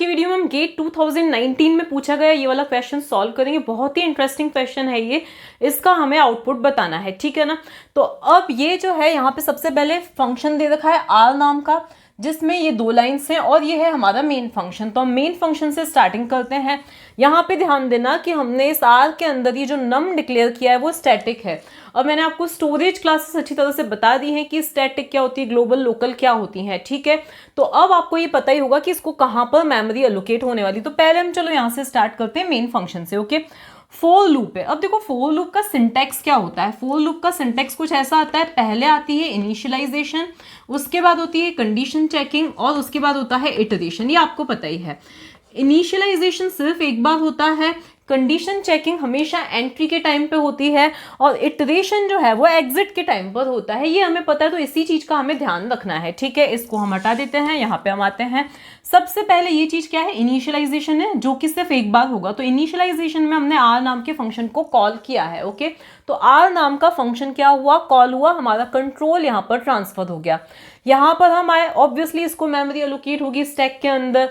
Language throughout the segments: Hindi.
वीडियो में हम गेट 2019 में पूछा गया ये वाला क्वेश्चन सॉल्व करेंगे। बहुत ही इंटरेस्टिंग क्वेश्चन है ये, इसका हमें आउटपुट बताना है, ठीक है ना। तो अब ये जो है यहाँ पे सबसे पहले फंक्शन दे रखा है आर नाम का, जिसमें ये 2 लाइन्स हैं और ये है हमारा मेन फंक्शन। तो हम मेन फंक्शन से स्टार्टिंग करते हैं। यहाँ पे ध्यान देना कि हमने इस आर के अंदर ये जो नम डिक्लेयर किया है वो स्टैटिक है। और मैंने आपको स्टोरेज क्लासेस अच्छी तरह से बता दी हैं कि स्टैटिक क्या होती है, ग्लोबल लोकल क्या होती हैं, ठीक है। तो अब आपको ये पता ही होगा कि इसको कहाँ पर मेमोरी एलोकेट होने वाली। तो पहले हम चलो यहाँ से स्टार्ट करते हैं मेन फंक्शन से, ओके। फोर लूप है। अब देखो फोर लूप का सिंटैक्स क्या होता है। फोर लूप का सिंटैक्स कुछ ऐसा आता है, पहले आती है इनिशियलाइजेशन, उसके बाद होती है कंडीशन चेकिंग और उसके बाद होता है इटरेशन। ये आपको पता ही है। इनिशियलाइजेशन सिर्फ एक बार होता है, कंडीशन चेकिंग हमेशा एंट्री के टाइम पे होती है और इटरेशन जो है वो एग्जिट के टाइम पर होता है। ये हमें पता है, तो इसी चीज का हमें ध्यान रखना है, ठीक है। इसको हम हटा देते हैं, यहाँ पे हम आते हैं। सबसे पहले ये चीज क्या है, इनिशियलाइजेशन है, जो कि सिर्फ एक बार होगा। तो इनिशियलाइजेशन में हमने आर नाम के फंक्शन को कॉल किया है, ओके। तो आर नाम का फंक्शन क्या हुआ, कॉल हुआ, हमारा कंट्रोल यहाँ पर ट्रांसफर हो गया। यहाँ पर हम आए, ऑब्वियसली इसको मेमोरी एलोकेट होगी स्टैक के अंदर।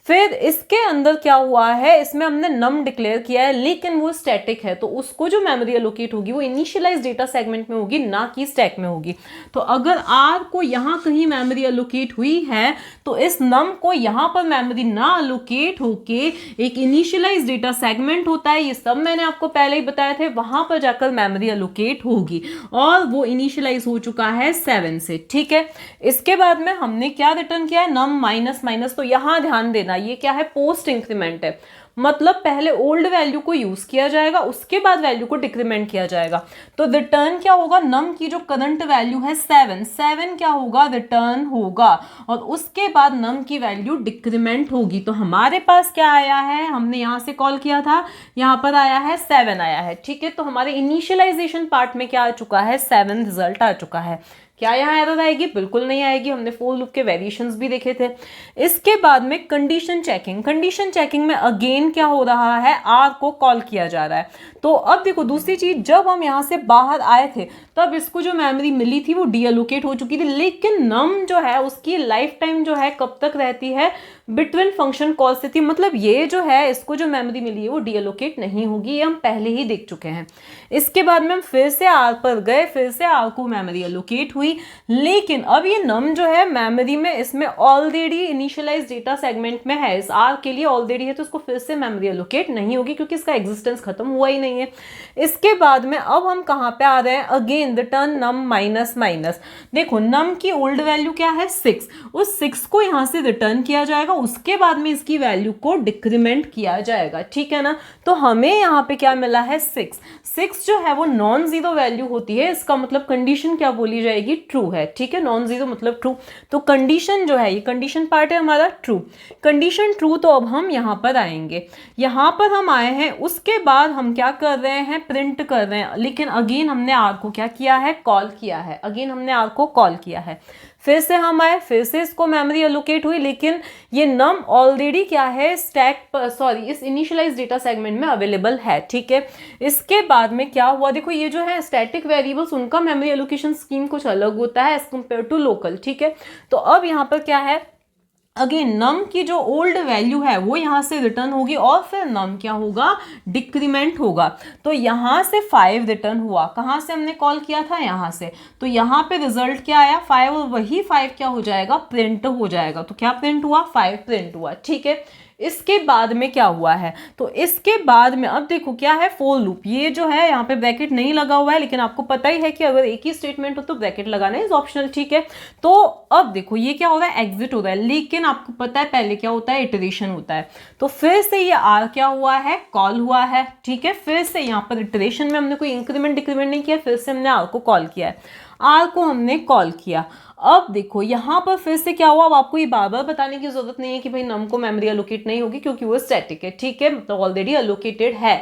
फिर इसके अंदर क्या हुआ है, इसमें हमने नम डिक्लेयर किया है, लेकिन वो स्टैटिक है, तो उसको जो मेमोरी एलोकेट होगी वो इनिशियलाइज डेटा सेगमेंट में होगी, ना कि स्टैक में होगी। तो अगर आर को यहाँ कहीं मेमोरी एलोकेट हुई है तो इस नम को यहाँ पर मेमोरी ना एलोकेट होके एक इनिशियलाइज डेटा सेगमेंट होता है, ये सब मैंने आपको पहले ही बताया थे, वहां पर जाकर मेमोरी एलोकेट होगी और वो इनिशियलाइज हो चुका है 7 से, ठीक है। इसके बाद में हमने क्या रिटर्न किया है, नम माइनस माइनस। तो यहाँ ध्यान देना, ये क्या है, पोस्ट इंक्रीमेंट है, मतलब पहले ओल्ड वैल्यू को यूज किया जाएगा, उसके बाद वैल्यू को डिक्रीमेंट किया जाएगा। तो रिटर्न क्या होगा, नम की जो करंट वैल्यू है 7 क्या होगा, रिटर्न होगा और उसके बाद नम की वैल्यू डिक्रीमेंट होगी। तो हमारे पास क्या आया है, हमने यहां से कॉल किया था, यहां पर आया है 7 आया है, ठीक है। तो हमारे इनिशियलाइजेशन पार्ट में क्या आ चुका है, 7 रिजल्ट आ चुका है। क्या यहाँ एरर आएगी, बिल्कुल नहीं आएगी, हमने फोर लूप के वेरिएशंस भी देखे थे। इसके बाद में कंडीशन चेकिंग। कंडीशन चेकिंग में अगेन क्या हो रहा है, आर को कॉल किया जा रहा है। तो अब देखो दूसरी चीज, जब हम यहाँ से बाहर आए थे तब इसको जो मेमोरी मिली थी वो डीएलोकेट हो चुकी थी, लेकिन नम जो है उसकी लाइफ टाइम जो है कब तक रहती है, बिटवीन फंक्शन कॉल से थी, मतलब ये जो है इसको जो मेमोरी मिली है वो डीएलोकेट नहीं होगी, ये हम पहले ही देख चुके हैं। इसके बाद में हम फिर से आर पर गए, फिर से आर को मेमोरी एलोकेट हुई, लेकिन अब ये नम जो है मेमोरी में इसमें ऑलरेडी इनिशियलाइज डेटा सेगमेंट में है, इस आर के लिए ऑलरेडी है, तो इसको फिर से मेमोरी एलोकेट नहीं होगी क्योंकि इसका एग्जिस्टेंस खत्म हुआ ही नहीं है। इसके बाद में अब हम कहाँ पे आ रहे हैं, अगेन रिटर्न नम माइनस माइनस। देखो नम की ओल्ड वैल्यू क्या है, 6, उस 6 को यहां से रिटर्न किया जाएगा, उसके बाद में इसकी वैल्यू को डिक्रीमेंट किया जाएगा, ठीक है ना। तो हमें यहाँ पे क्या मिला है, 6 जो है वो नॉन जीरो वैल्यू होती है, इसका मतलब कंडीशन क्या बोली जाएगी, ट्रू है, ठीक है। नॉन जीरो मतलब ट्रू, तो कंडीशन जो है, ये कंडीशन पार्ट है हमारा, ट्रू, कंडीशन ट्रू। तो अब हम यहाँ पर आएंगे, यहाँ पर हम आए हैं, उसके बाद हम क्या कर रहे हैं, प्रिंट कर रहे हैं, लेकिन अगेन हमने आर को क्या किया है, कॉल किया है, अगेन हमने आर को कॉल किया है। फिर से हम आए, फिर से इसको मेमोरी एलोकेट हुई, लेकिन ये नम ऑलरेडी क्या है, स्टैक पर, सॉरी, इस इनिशियलाइज डेटा सेगमेंट में अवेलेबल है, ठीक है। इसके बाद में क्या हुआ, देखो ये जो है स्टैटिक वेरिएबल्स, उनका मेमोरी एलोकेशन स्कीम कुछ अलग होता है एज कम्पेयर टू लोकल, ठीक है। तो अब यहाँ पर क्या है, अगेन नम की जो ओल्ड वैल्यू है वो यहाँ से रिटर्न होगी और फिर नम क्या होगा, डिक्रीमेंट होगा। तो यहाँ से 5 रिटर्न हुआ, कहाँ से हमने कॉल किया था, यहाँ से। तो यहाँ पे रिजल्ट क्या आया, 5, और वही 5 क्या हो जाएगा, प्रिंट हो जाएगा। तो क्या प्रिंट हुआ, 5 प्रिंट हुआ, ठीक है। इसके बाद में क्या हुआ है, तो इसके बाद में अब देखो क्या है, फोर लूप। ये जो है यहाँ पे ब्रैकेट नहीं लगा हुआ है, लेकिन आपको पता ही है कि अगर एक ही स्टेटमेंट हो तो ब्रैकेट लगाना इज ऑप्शनल, ठीक है। तो अब देखो ये क्या हो रहा है, एग्जिट हो रहा है, लेकिन आपको पता है पहले क्या होता है, इटरेशन होता है। तो फिर से ये आर क्या हुआ है, कॉल हुआ है, ठीक है। फिर से यहाँ पर इटरेशन में हमने कोई इंक्रीमेंट डिक्रीमेंट नहीं किया, फिर से हमने आर को कॉल किया है, आर को हमने कॉल किया। अब देखो यहाँ पर फिर से क्या हुआ, अब आपको ये बार बार बताने की जरूरत नहीं है कि भाई नम को मेमोरी एलोकेट नहीं होगी क्योंकि वो स्टैटिक है, ठीक है, तो ऑलरेडी एलोकेटेड है।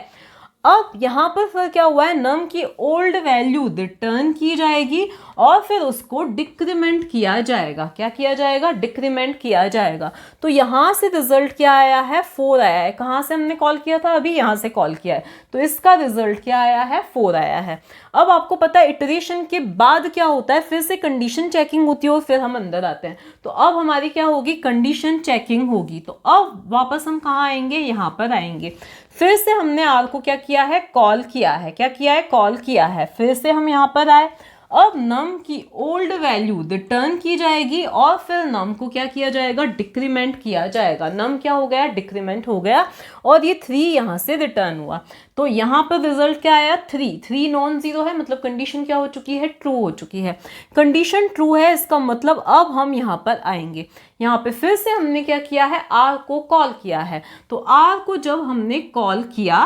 अब यहाँ पर फिर क्या हुआ है, num की ओल्ड वैल्यू रिटर्न की जाएगी और फिर उसको डिक्रीमेंट किया जाएगा। क्या किया जाएगा, डिक्रीमेंट किया जाएगा। तो यहाँ से रिजल्ट क्या आया है, 4 आया है। कहाँ से हमने कॉल किया था, अभी यहाँ से कॉल किया है, तो इसका रिजल्ट क्या आया है, 4 आया है। अब आपको पता है इटरेशन के बाद क्या होता है, फिर से कंडीशन चेकिंग होती है और फिर हम अंदर आते हैं। तो अब हमारी क्या होगी, कंडीशन चेकिंग होगी। तो अब वापस हम कहाँ आएंगे, यहाँ पर आएंगे। फिर से हमने आर को क्या किया है, कॉल किया है। क्या किया है, कॉल किया है। फिर से हम यहाँ पर आए। अब नम की ओल्ड वैल्यू रिटर्न की जाएगी और फिर नम को क्या किया जाएगा, डिक्रीमेंट किया जाएगा। नम क्या हो गया, डिक्रीमेंट हो गया और ये 3 यहाँ से रिटर्न हुआ। तो यहाँ पर रिजल्ट क्या आया, 3 नॉन जीरो है, मतलब कंडीशन क्या हो चुकी है, ट्रू हो चुकी है। कंडीशन ट्रू है, इसका मतलब अब हम यहाँ पर आएंगे। यहाँ पे फिर से हमने क्या किया है, आर को कॉल किया है। तो आर को जब हमने कॉल किया,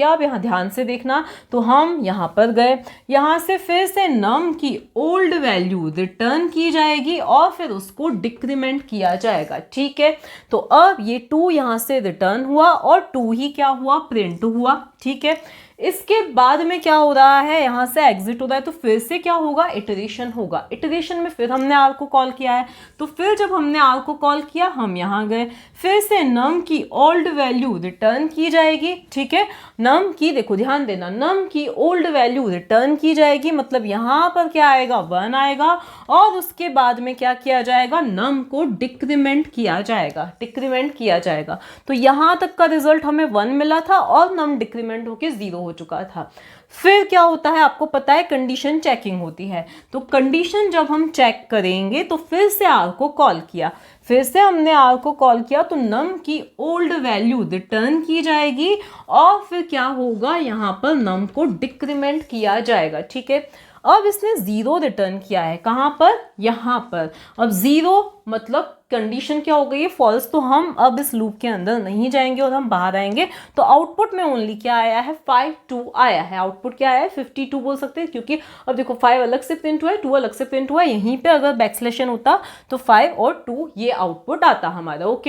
अब यहाँ ध्यान से देखना, तो हम यहाँ पर गए। यहाँ से फिर से नम की ओल्ड वैल्यू रिटर्न की जाएगी और फिर उसको डिक्रीमेंट किया जाएगा। ठीक है, तो अब ये 2 यहाँ से रिटर्न हुआ और 2 ही क्या हुआ, प्रिंट हुआ। ठीक है, इसके बाद में क्या हो रहा है, यहाँ से एग्जिट हो रहा है, तो फिर से क्या होगा, इटरेशन होगा। इटरेशन में फिर हमने आर को कॉल किया है, तो फिर जब हमने आर को कॉल किया, हम यहाँ गए। फिर से नम की ओल्ड वैल्यू रिटर्न की जाएगी। ठीक है, नम की, देखो ध्यान देना, नम की ओल्ड वैल्यू रिटर्न की जाएगी, मतलब यहाँ पर क्या आएगा, 1 आएगा और उसके बाद में क्या किया जाएगा, नम को डिक्रीमेंट किया जाएगा। तो यहाँ तक का रिजल्ट हमें 1 मिला था और नम डिक्रीमेंट होके 0 हो चुका था। फिर क्या होता है, आपको पता है कंडीशन चेकिंग होती है। तो कंडीशन जब हम चेक करेंगे, तो फिर से आर को कॉल किया। फिर से हमने आर को कॉल किया, तो नम की ओल्ड वैल्यू रिटर्न की जाएगी और फिर क्या होगा, यहाँ पर नम को डिक्रीमेंट किया जाएगा। ठीक है, अब इसने 0 रिटर्न किया है, कहाँ पर, यहाँ पर। अब 0 मतलब कंडीशन क्या हो गई है, फॉल्स। तो हम अब इस लूप के अंदर नहीं जाएंगे और हम बाहर आएंगे। तो आउटपुट में ओनली क्या आया है, 52 आया है। आउटपुट क्या आया है, 52 बोल सकते हैं, क्योंकि अब देखो 5 अलग से प्रिंट हुआ है, 2 अलग से प्रिंट हुआ है। यहीं पे अगर बैकस्लैशन होता तो 5 और 2 ये आउटपुट आता हमारा। ओके।